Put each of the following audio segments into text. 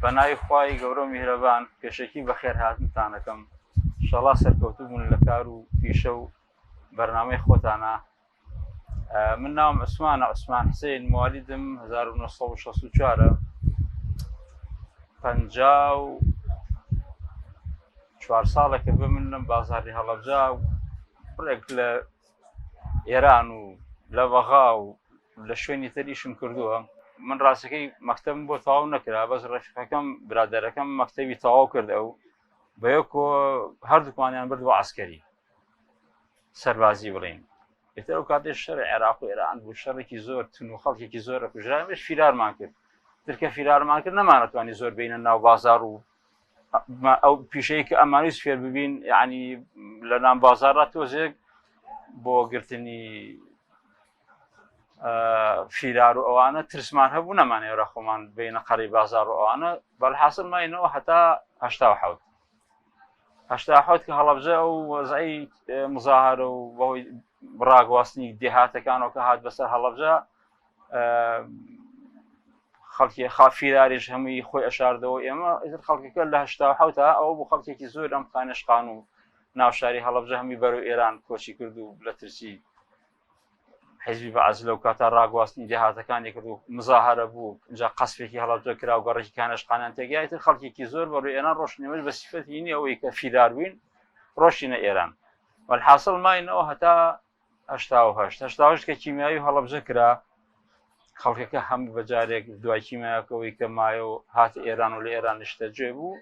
بەناوی خوای گەورە و میهرەبان پێشەکی بەخێر هاتنتانەکەم ئینشەڵا سەرکەوتوو بوون لە کار و پیشە و بەرنامەی خۆتانە. من ناوم عوسمانە، عوسمان حسێن، موالیدم 1964 54 ساڵێکە بە منم بازاری هەڵەبجا و بڕێک لە ئێران و لە بەغا و لە شوێنی تریشم کردووە. من ڕاستەکەی مەکتەبم بۆ تەواو نەکرا، بەس ڕەفیقەکەم برادەرەکەم مەکتەبی تەواو کردە و بەیەکەوە هەردووکمانیان بردووە عەسکەری سەربازی بڵین. ئێتر ئەو کاتێ شەڕی عێراق و ئێران بوو، شەڕێکی زۆر تون و خەڵکێکی زۆرە کوژرا، ئێمەش فیرارمان کرد. ترکە فیرارمان کرد نەمانەتوانی زۆر بینە ناو بازار و ئەو پیشەیە کە ئەمانویست فێر ببین، یعنی لە ناو بازارڕا تۆزێک بۆ گرتنی فیرار و ئەوانە ترسمان هەبوو، نەمانێرە خۆمان بینە قەڕی بازار و ئەوانە. بەڵحاصل ماینەوە هەتا 87 کە هەڵەبجە ئەو وەزعی مزاهرە و بەهۆی ڕاگواستنی دێهاتەکانەوە کە هات بەسەر هەڵەبجە، خەڵکی فیراریش هەمووی خۆی ئەشاردەوە. ئێمە ئیتر خەڵکەکە لە 87 ئەوە بوو خەڵکێکی زۆر ئەم خانشقان و ناوشاری هەڵەبجە هەمووی بەرەو ئێران کۆچی کرد و لە ترسی حیزبی بەعەز لەو کاتە ڕاگواستنی دێهاتەکانی کرد و مزاهرە بوو. اینجا قەسفێکی هەڵەبجە کرا و گەڕێکی کانشقانیان تێگەیا. ئیتر خەڵکێکی زۆر بەڕووی ئێران ڕۆشتنەوەش بە سیفەتی نی ئەوەی کە فیرار بووین ڕۆشتینە ئێران. والحاصل ماینەوە هەتا 88 کە کیمیایی هەڵەبجە کرا، خەڵکەکە هەموو بەجارێک دوای کیمیاکەوەی کە مایە و هاتە ئێران و لە ئێران نیشتە گوێ بوو.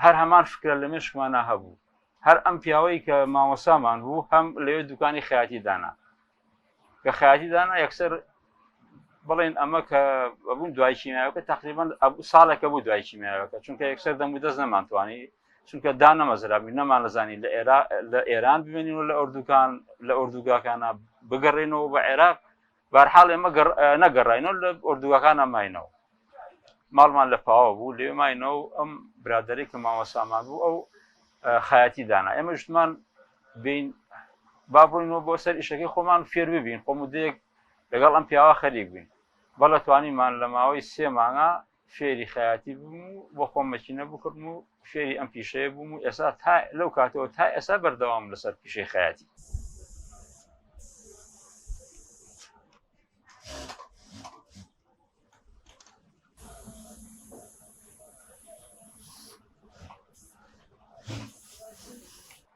هەر هەمان فکرە لە مێشکمانە هەبوو. هەر ئەم پیاوەی کە مامۆسامان بوو هەم لەوێ دوکانی خەیاتی دانا، کە خەیاتی دانا یەکسەر بڵێن ئەمە کە بوون دوای کیمیاوەکە تقریبا ساڵێکە بوو دوای کیمیاوەکە، چونکە یەکسەر دەم و دەست نەمانتوانی، چونکە دانەمەزرابی نەمانەزانی لە ئێران ببینین و لە ئوردوگاکانە بگەڕێنەوە بە عێراق. بەرحاڵ ئێمە نەگەڕاینەوە لە ئوردوگاکانە ماینەوە، ماڵمان لە پاوە بوو، لێ ماینەوە. ئەم برادەرێک کە مامۆسامان بوو ئەو خەیاتی دانا. ئێمە ژمان بین با بڕینەوە بۆ سەر ئیشەکەی خۆمان فێر ببین، خۆمودەیەک لەگەڵ ئەم پیاوە خەریک بین. بەڵە توانیمان لە ماوەی 3 مانگە فێری خەیاتی بووم و بۆ خۆم مەکینە بکردم و فێری ئەم پیشەیە بووم و ئێستا تا لەو کاتەوە تا ئێستا بەردەوام لەسەر پیشەی خەیاتی.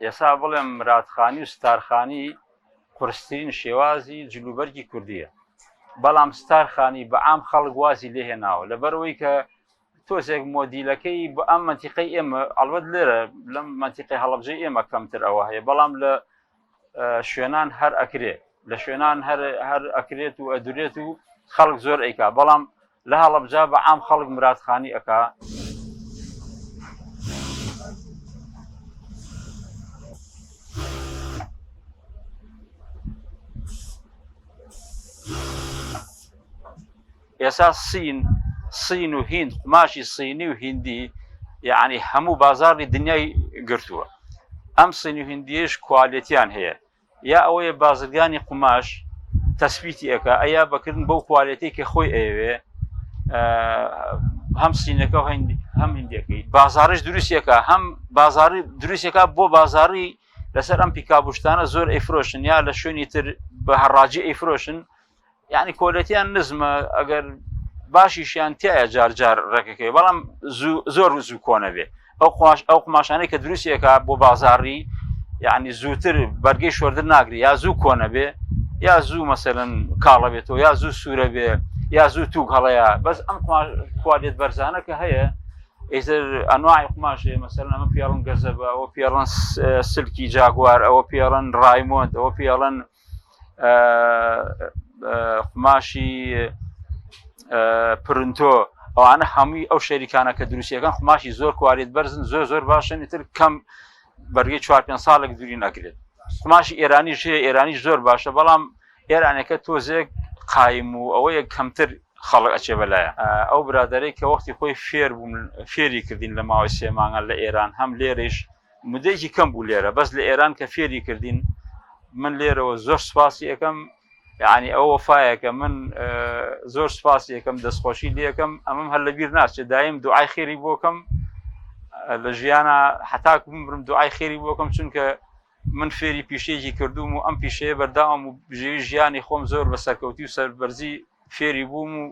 ئێستا بڵێم مراتخانی و ستارخانی قورسترین شێوازی جلوبەرگی کوردیە، بەڵام ستارخانی بە عام خەڵک وازی لێهێناوە لەبەرەوەی کە تۆزێک مۆدیلەکەی بە ئەم منتیقەی ئێمە ئەڵبەت لێرە لەم منتیقەی هەڵەبجەی ئێمە کەمتر ئەوە هەیە، بەڵام لە شوێنان هەر ئەکرێت، لە شوێنان هەر ئەکرێت و ئەدورێت و خەڵک زۆر ئەیکا، بەڵام لە هەڵەبجا بە عام خەڵک مراتخانی ئەکا. ئێستا سین و هیند، قماشی سینی و هیندی یعنی هەموو بازاری دنیای گرتووە. ئەم سینی و هیندیش کوالیتیان هەیە، یا ئەوەیە بازرگانی قماش تەسبیتی ئەکا ئەیا بەکردن بەو کوالیتی کە خۆی ئەوێ، هەم سینەکە هەم هیندیەکەی بازارش دروستیەکە، هەم بازاری دروستیەکە بۆ بازاری لەسەر ئەم پیکابوشتانە زۆر ئەیفرۆشن یا لە شوێنی تر بە هەڕاجی ئەیفرۆشن. یعنی کۆلەتیان نزمە، ئەگەر باشیشیان تایە جار ڕێکەکەی، بەڵام زۆر زوو کۆنە بێ. ئەو قماشانەی کە دروستیەکە بۆ بازاری یعنی زووتر بەرگەی شۆردن ناگری، یا زوو کۆنە بێ، یا زوو مەسەلەن کاڵە بێتەوە، یا زوو سوورە بێ، یا زوو تووک هەڵەیە. بەس ئەم کوالێت بەرزانە کە هەیە ئیتر ئەنواعی قماشەیە، مەسەلەن ئەمە پێڵن گەزەبە، ئەوە پێڵن سلکی جاگوار، ئەوە پێڵن ڕایمۆند، ئەوە پێڵن قماشی پرنتۆ، ئەوانە هەمووی ئەو شەریکانە کە دروستیەکان قماشی زۆر کوالێت بەرزن، زۆر باشن، ئیتر کەم بەرگەی 4-5 ساڵێک دووری نەگرێت. قماشی ئێرانیش هەیە، ئێرانیش زۆر باشە، بەڵام ئێرانەکە تۆزێک قایم و ئەوەیە کەمتر خەڵک ئەچێ بەلایە. ئەو برادەرەی کە وەختی خۆی فێری کردین لە ماوەی 3 مانگە لە ئێران، هەم لێرەش مدەیەکی کەم بوو لێرە، بەس لە ئێران کە فێری کردین، من لێرەوە زۆر سوپاسی ئەەکەم یعنی ئەو وەفایەکە من زۆر سپاس یەکەم دەستخۆشی لێکم ئەمەم هەر لەبیر ناچێت دایم دوعای خێری بۆکەم لە ژیانە حتاکو بمرم دوعای خێری بۆکەم چونکە من فێری پیشەیەکی کردوم و ئەم پیشەیە بەرداوام و بژێوی ژیانی خۆم زۆر بە سەرکەوتی و سەربەرزی فێری بووم و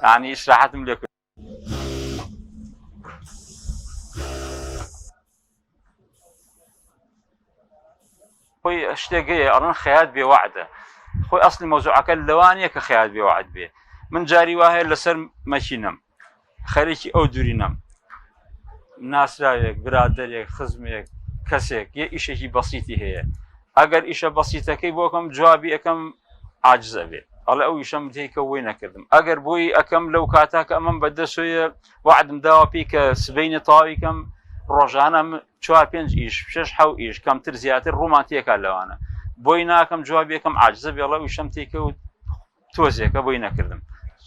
یعنی ئیسراحەتم لێ کرد. خۆی شتێک هەیە ئەڵەن خەیات بێوەعدە، خۆی ئەسڵی مەوزوعەکە لەوانەیە کە خەیات بێوەعد بێ. من جاری وایە لەسەر مەکینەم خەریکی ئەو دوورینەم، ناسراوێک برادەرێک خزمێک کەسێک یە ئیشێکی بەسیتی هەیە، ئەگەر ئیشە بەسیتەکەی بۆکەم جوابی ئەەکەم عاجزە بێ ئەڵێ ئەو ئیشەم تێکە وەی نەکردم، ئەگەر بۆی ئەەکەم لەو کاتاکە ئەمەم بەدەسۆیە وعدم داوە پێی کە سبەینە تەواویکەم ڕۆژانە 4-5 ئیش 6-7 ئیش کەمتر زیاتر ڕوومان تێکا لەوانە بۆی ناکەم جوابیەکەم عاجزە بێڵە ویشەم تێکە و تۆزێکە بۆی نەکردم.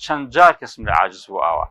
چەند جار کەسم لە عاجز بوو ئاوە.